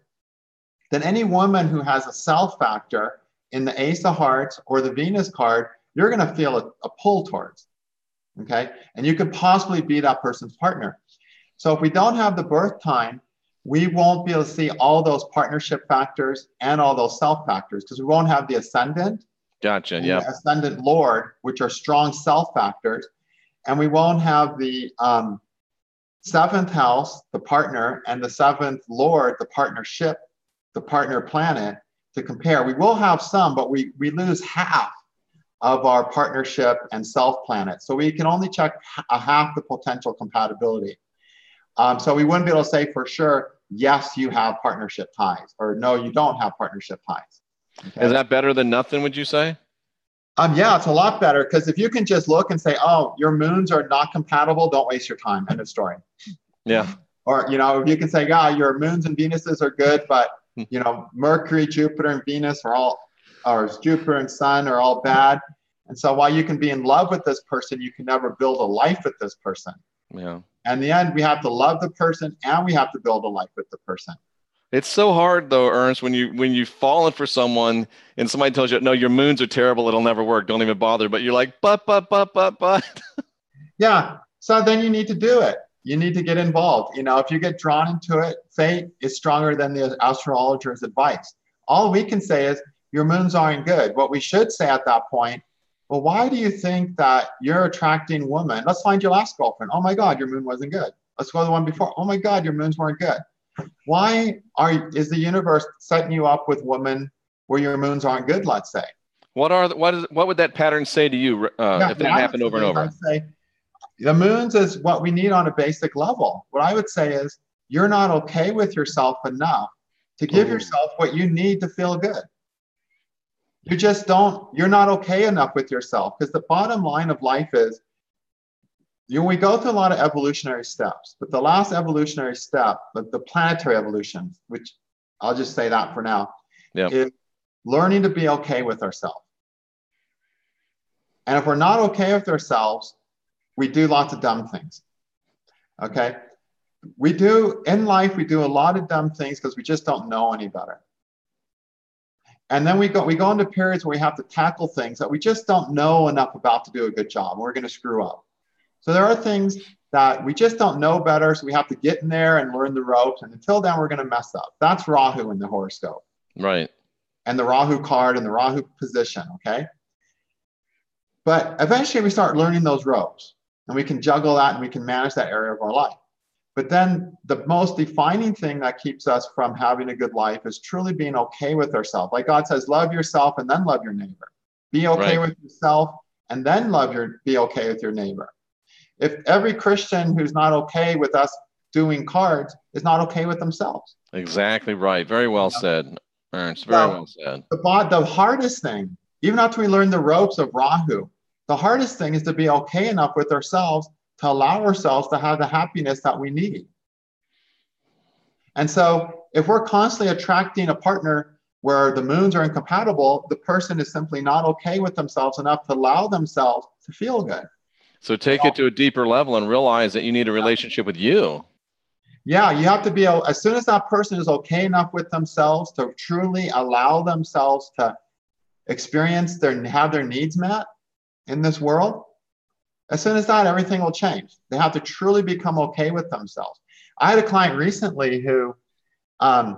Speaker 2: then any woman who has a self factor in the Ace of Hearts or the Venus card, you're going to feel a pull towards. Okay. And you could possibly be that person's partner. So if we don't have the birth time, we won't be able to see all those partnership factors and all those self factors, because we won't have the ascendant.
Speaker 1: Gotcha. Yeah.
Speaker 2: The ascendant Lord, which are strong self factors. And we won't have the 7th house, the partner, and the 7th Lord, the partnership, the partner planet to compare. We will have some, but we lose half of our partnership and self planet. So we can only check half the potential compatibility. So we wouldn't be able to say for sure, yes, you have partnership ties, or no, you don't have partnership ties. Okay?
Speaker 1: Is that better than nothing, would you say?
Speaker 2: Yeah, it's a lot better, because if you can just look and say, oh, your moons are not compatible, don't waste your time. End of story.
Speaker 1: Yeah.
Speaker 2: Or, if you can say, yeah, your moons and Venuses are good, but, Mercury, Jupiter, and Venus or Jupiter and Sun are all bad. And so while you can be in love with this person, you can never build a life with this person.
Speaker 1: Yeah.
Speaker 2: And in the end, we have to love the person and we have to build a life with the person.
Speaker 1: It's so hard though, Ernst, when you've fallen for someone and somebody tells you, no, your moons are terrible, it'll never work, don't even bother. But you're like, but.
Speaker 2: Yeah. So then you need to do it. You need to get involved. If you get drawn into it, fate is stronger than the astrologer's advice. All we can say is your moons aren't good. What we should say at that point, well, why do you think that you're attracting women? Let's find your last girlfriend. Oh my God, your moon wasn't good. Let's go to the one before. Oh my God, your moons weren't good. Why is the universe setting you up with women where your moons aren't good, let's say?
Speaker 1: What would that pattern say to you if that happened over and over?
Speaker 2: I'd say the moons is what we need on a basic level. What I would say is you're not okay with yourself enough to give yourself what you need to feel good. You're not okay enough with yourself, because the bottom line of life is, we go through a lot of evolutionary steps, but the last evolutionary step, the planetary evolution, which I'll just say that for now, is learning to be okay with ourselves. And if we're not okay with ourselves, we do lots of dumb things. Okay? In life, we do a lot of dumb things because we just don't know any better. And then we go into periods where we have to tackle things that we just don't know enough about to do a good job. We're going to screw up. So there are things that we just don't know better. So we have to get in there and learn the ropes. And until then, we're going to mess up. That's Rahu in the horoscope.
Speaker 1: Right.
Speaker 2: And the Rahu card and the Rahu position. Okay. But eventually we start learning those ropes and we can juggle that and we can manage that area of our life. But then the most defining thing that keeps us from having a good life is truly being okay with ourselves. Like God says, love yourself and then love your neighbor. Be okay with yourself and then be okay with your neighbor. If every Christian who's not okay with us doing cards is not okay with themselves.
Speaker 1: Exactly right. Very well said, Ernst. Very well said.
Speaker 2: The hardest thing, even after we learn the ropes of Rahu, the hardest thing is to be okay enough with ourselves to allow ourselves to have the happiness that we need. And so if we're constantly attracting a partner where the moons are incompatible, the person is simply not okay with themselves enough to allow themselves to feel good.
Speaker 1: So take it to a deeper level and realize that you need a relationship with you.
Speaker 2: Yeah, you have to be, as soon as that person is okay enough with themselves to truly allow themselves to experience have their needs met in this world, as soon as that, everything will change. They have to truly become okay with themselves. I had a client recently who had,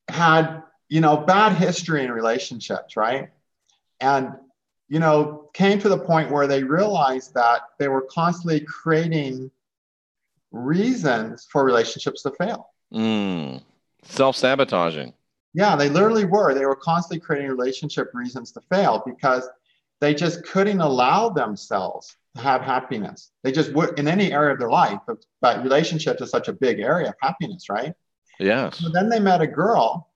Speaker 2: bad history in relationships, right? And, came to the point where they realized that they were constantly creating reasons for relationships to fail.
Speaker 1: Self-sabotaging.
Speaker 2: Yeah, they literally were. They were constantly creating relationship reasons to fail because they just couldn't allow themselves to have happiness. They just would in any area of their life, but relationships is such a big area of happiness, right?
Speaker 1: Yes.
Speaker 2: So then they met a girl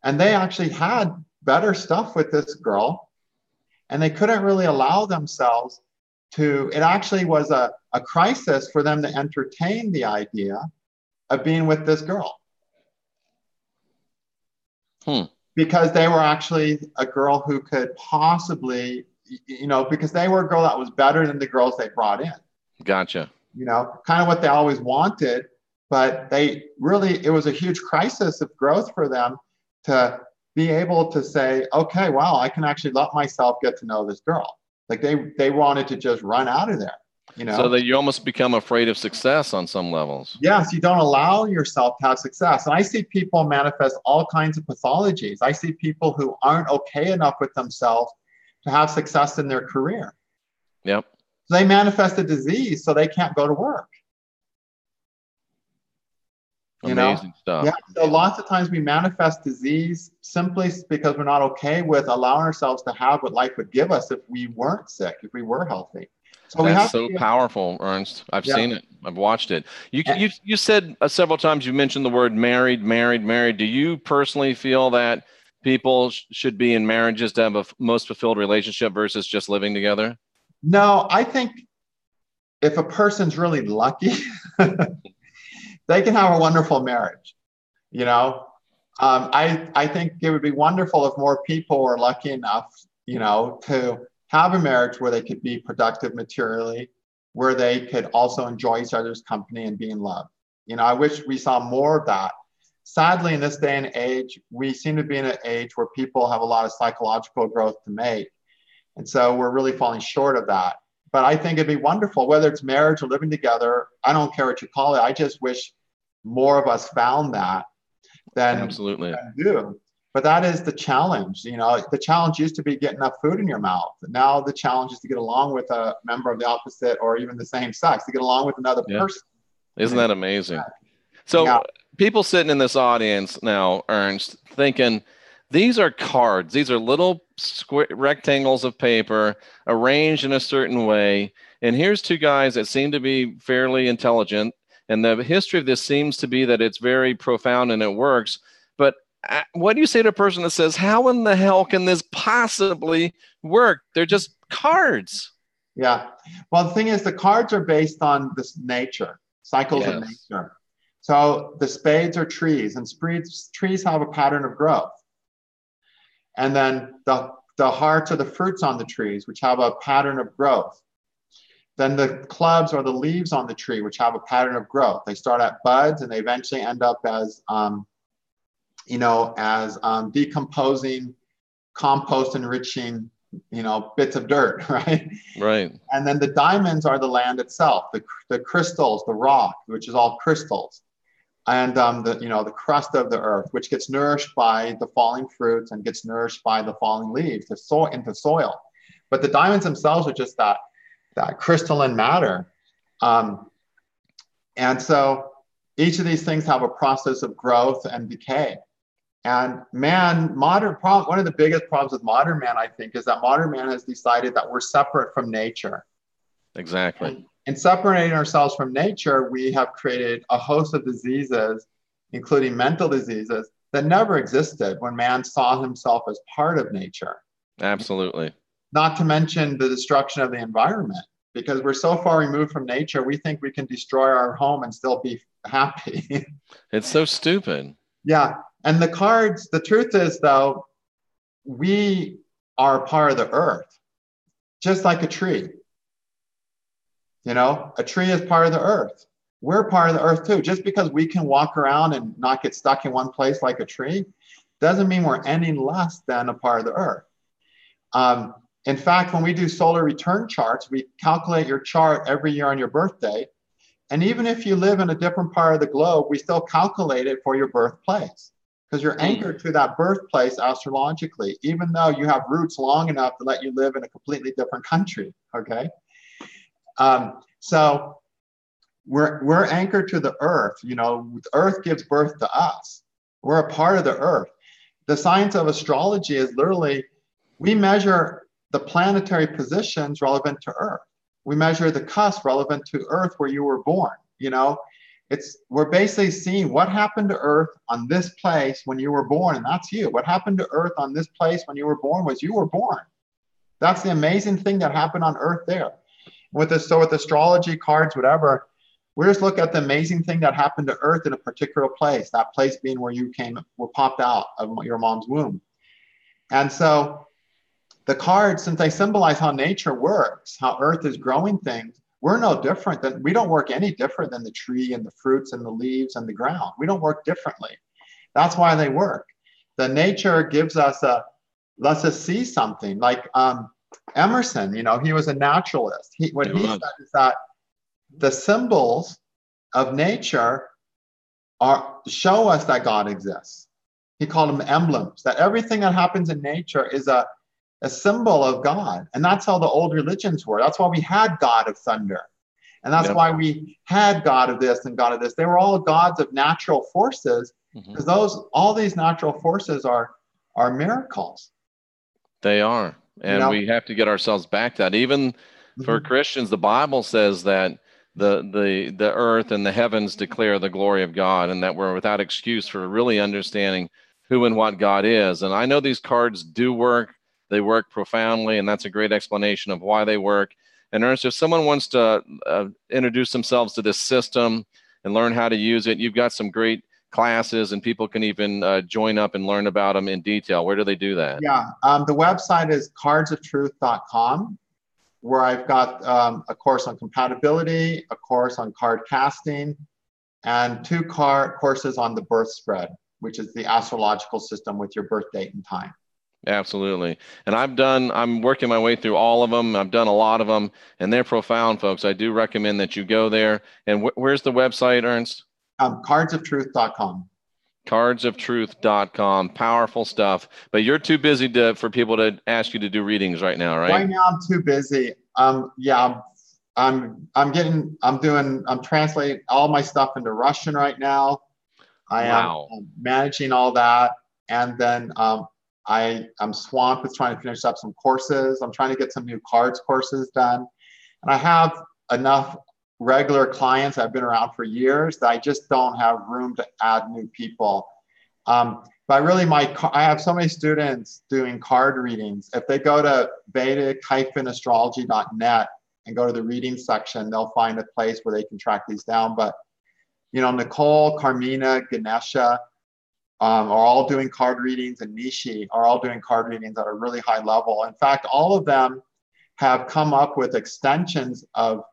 Speaker 2: and they actually had better stuff with this girl and they couldn't really allow themselves it actually was a crisis for them to entertain the idea of being with this girl. Because they were actually a girl who could possibly, because they were a girl that was better than the girls they brought in.
Speaker 1: Gotcha.
Speaker 2: Kind of what they always wanted, but it was a huge crisis of growth for them to be able to say, okay, wow, I can actually let myself get to know this girl. Like they wanted to just run out of there,
Speaker 1: So that you almost become afraid of success on some levels.
Speaker 2: Yes, you don't allow yourself to have success. And I see people manifest all kinds of pathologies. I see people who aren't okay enough with themselves to have success in their career.
Speaker 1: Yep.
Speaker 2: So they manifest a disease so they can't go to work.
Speaker 1: Amazing stuff.
Speaker 2: Yeah. So lots of times we manifest disease simply because we're not okay with allowing ourselves to have what life would give us if we weren't sick, if we were healthy. So
Speaker 1: that's so powerful, Ernst. I've seen it. I've watched it. You said several times, you mentioned the word married. Do you personally feel that people should be in marriages to have a most fulfilled relationship versus just living together?
Speaker 2: No, I think if a person's really lucky, they can have a wonderful marriage. I think it would be wonderful if more people were lucky enough, to have a marriage where they could be productive materially, where they could also enjoy each other's company and be in love. I wish we saw more of that. Sadly, in this day and age, we seem to be in an age where people have a lot of psychological growth to make. And so we're really falling short of that. But I think it'd be wonderful, whether it's marriage or living together. I don't care what you call it. I just wish more of us found that than do. But that is the challenge. The challenge used to be get enough food in your mouth. Now the challenge is to get along with a member of the opposite or even the same sex, to get along with another person.
Speaker 1: Isn't that amazing? So people sitting in this audience now, Ernst, thinking, these are cards. These are little square rectangles of paper arranged in a certain way. And here's two guys that seem to be fairly intelligent. And the history of this seems to be that it's very profound and it works. But what do you say to a person that says, how in the hell can this possibly work? They're just cards.
Speaker 2: Yeah. Well, the thing is, the cards are based on this nature, cycles of nature. So the spades are trees, and trees have a pattern of growth. And then the hearts are the fruits on the trees, which have a pattern of growth. Then the clubs are the leaves on the tree, which have a pattern of growth. They start at buds and they eventually end up as as decomposing, compost enriching, bits of dirt, right?
Speaker 1: Right.
Speaker 2: And then the diamonds are the land itself, the crystals, the rock, which is all crystals. And the crust of the earth, which gets nourished by the falling fruits and gets nourished by the falling leaves, into soil. But the diamonds themselves are just that crystalline matter. And so each of these things have a process of growth and decay. And one of the biggest problems with modern man, I think, is that modern man has decided that we're separate from nature.
Speaker 1: Exactly.
Speaker 2: And in separating ourselves from nature, we have created a host of diseases, including mental diseases, that never existed when man saw himself as part of nature.
Speaker 1: Absolutely.
Speaker 2: Not to mention the destruction of the environment, because we're so far removed from nature, we think we can destroy our home and still be happy.
Speaker 1: It's so stupid.
Speaker 2: Yeah. And the truth is, though, we are part of the earth, just like a tree. A tree is part of the earth. We're part of the earth too. Just because we can walk around and not get stuck in one place like a tree doesn't mean we're any less than a part of the earth. In fact, when we do solar return charts, we calculate your chart every year on your birthday. And even if you live in a different part of the globe, we still calculate it for your birthplace, because you're anchored to that birthplace astrologically, even though you have roots long enough to let you live in a completely different country. Okay. So we're anchored to the earth. The earth gives birth to us. We're a part of the earth. The science of astrology is literally, we measure the planetary positions relevant to earth. We measure the cusp relevant to earth where you were born. We're basically seeing what happened to earth on this place when you were born, and that's you. What happened to earth on this place when you were born was you were born. That's the amazing thing that happened on earth there. With astrology, cards, whatever, we just look at the amazing thing that happened to earth in a particular place, that place being where you were popped out of your mom's womb. And so the cards, since they symbolize how nature works, how earth is growing things, we don't work any different than the tree and the fruits and the leaves and the ground. We don't work differently. That's why they work. The nature gives us lets us see something. Like Emerson, he was a naturalist. What he said is that the symbols of nature show us that God exists. He called them emblems, that everything that happens in nature is a symbol of God. And that's how the old religions were. That's why we had God of thunder. And that's why we had God of this and God of this. They were all gods of natural forces, because all these natural forces are miracles.
Speaker 1: They are. And we have to get ourselves back to that. Even for Christians, the Bible says that the earth and the heavens declare the glory of God, and that we're without excuse for really understanding who and what God is. And I know these cards do work. They work profoundly, and that's a great explanation of why they work. And Ernst, if someone wants to introduce themselves to this system and learn how to use it, you've got some great classes, and people can even join up and learn about them in detail. Where do they do that?
Speaker 2: Yeah, the website is cardsoftruth.com, where I've got a course on compatibility, a course on card casting, and 2 courses on the birth spread, which is the astrological system with your birth date and time.
Speaker 1: Absolutely. And I'm working my way through all of them. I've done a lot of them, and they're profound, folks. I do recommend that you go there. And where's the website, Ernst?
Speaker 2: Cardsoftruth.com.
Speaker 1: Cardsoftruth.com. Powerful stuff. But you're too busy for people to ask you to do readings right now, right?
Speaker 2: Right now I'm too busy. Yeah, I'm translating all my stuff into Russian right now. I am managing all that. And then I'm swamped with trying to finish up some courses. I'm trying to get some new cards courses done. And I have enough regular clients that have been around for years that I just don't have room to add new people. But really, I have so many students doing card readings. If they go to Vedic-astrology.net and go to the reading section, they'll find a place where they can track these down. But, Nicole, Carmina, Ganesha are all doing card readings, and Nishi are all doing card readings at a really high level. In fact, all of them have come up with extensions of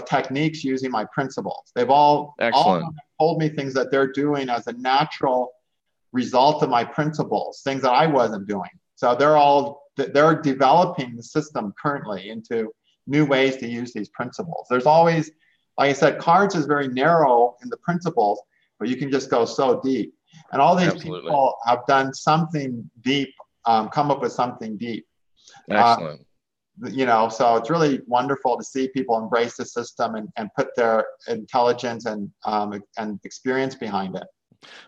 Speaker 2: techniques using my principles. They've all
Speaker 1: excellent.
Speaker 2: Told me things that they're doing as a natural result of my principles, things that I wasn't doing. So they're developing the system currently into new ways to use these principles. There's always, like I said, cards is very narrow in the principles, but you can just go so deep. And all these people have done something deep, come up with something deep.
Speaker 1: Excellent.
Speaker 2: So it's really wonderful to see people embrace the system and put their intelligence and experience behind it.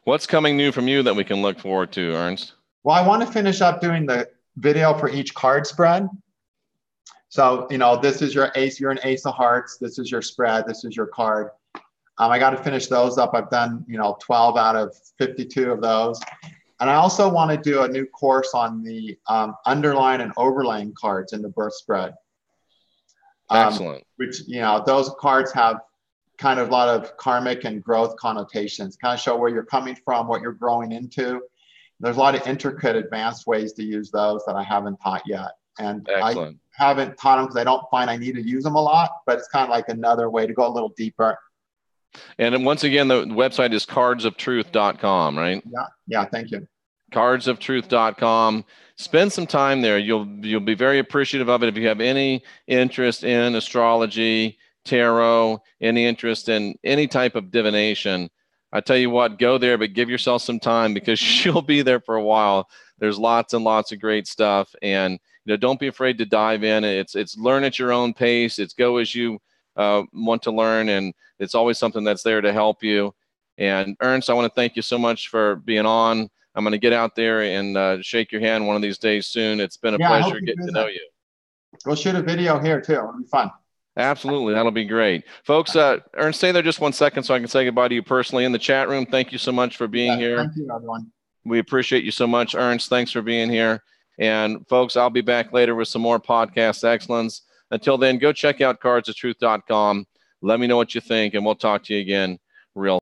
Speaker 1: What's coming new from you that we can look forward to, Ernst?
Speaker 2: Well, I want to finish up doing the video for each card spread. So, this is your ace, you're an ace of hearts. This is your spread. This is your card. I got to finish those up. I've done, 12 out of 52 of those. And I also want to do a new course on the underline and overlaying cards in the birth spread.
Speaker 1: Excellent.
Speaker 2: Which, those cards have kind of a lot of karmic and growth connotations, kind of show where you're coming from, what you're growing into. There's a lot of intricate, advanced ways to use those that I haven't taught yet. And
Speaker 1: excellent.
Speaker 2: I haven't taught them because I don't find I need to use them a lot, but it's kind of like another way to go a little deeper.
Speaker 1: And once again, the website is cardsoftruth.com, right?
Speaker 2: Yeah, thank you.
Speaker 1: Cardsoftruth.com. Spend some time there. You'll be very appreciative of it. If you have any interest in astrology, tarot, any interest in any type of divination, I tell you what, go there, but give yourself some time because you'll be there for a while. There's lots and lots of great stuff, and don't be afraid to dive in. It's learn at your own pace. It's go as you want to learn, and it's always something that's there to help you. And Ernst, I want to thank you so much for being on. I'm going to get out there and shake your hand one of these days soon. It's been a pleasure getting to know you.
Speaker 2: We'll shoot a video here too. It'll be fun.
Speaker 1: Absolutely. That'll be great. Folks, Ernst, stay there just 1 second so I can say goodbye to you personally in the chat room. Thank you so much for being here.
Speaker 2: Thank you, everyone.
Speaker 1: We appreciate you so much, Ernst. Thanks for being here. And folks, I'll be back later with some more podcast excellence. Until then, go check out cardsoftruth.com. Let me know what you think, and we'll talk to you again real